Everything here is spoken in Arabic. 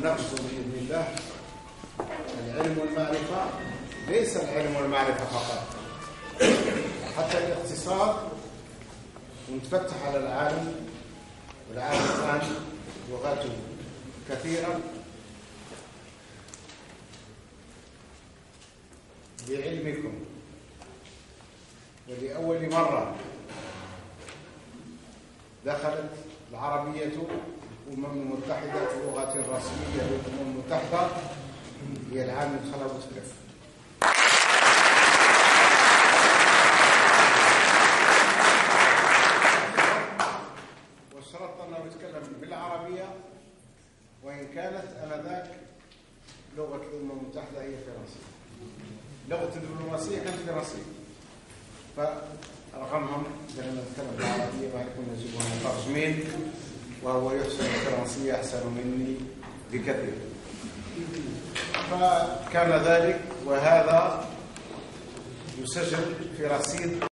نقصد بإذن الله العلم والمعرفة، ليس العلم والمعرفة فقط، حتى الاقتصاد متفتح على العالم، والعالم الآن لغاته كثيرة. بعلمكم ولأول مرة دخلت العربية الأمم المتحدة اللغة الرسمية للأمم المتحدة هي العام من خلا بوتفليف. واشترطت أنه يتكلم بالعربية، وإن كانت آنذاك لغة الأمم المتحدة هي الفرنسية. لغة الدبلوماسية كانت فرنسية، فرغمهم بأن نتكلم بالعربية ويكون نجيبهم مترجمين، وهو يحسن الفرنسية أحسن مني بكثير. فكان ذلك، وهذا يسجل في رصيد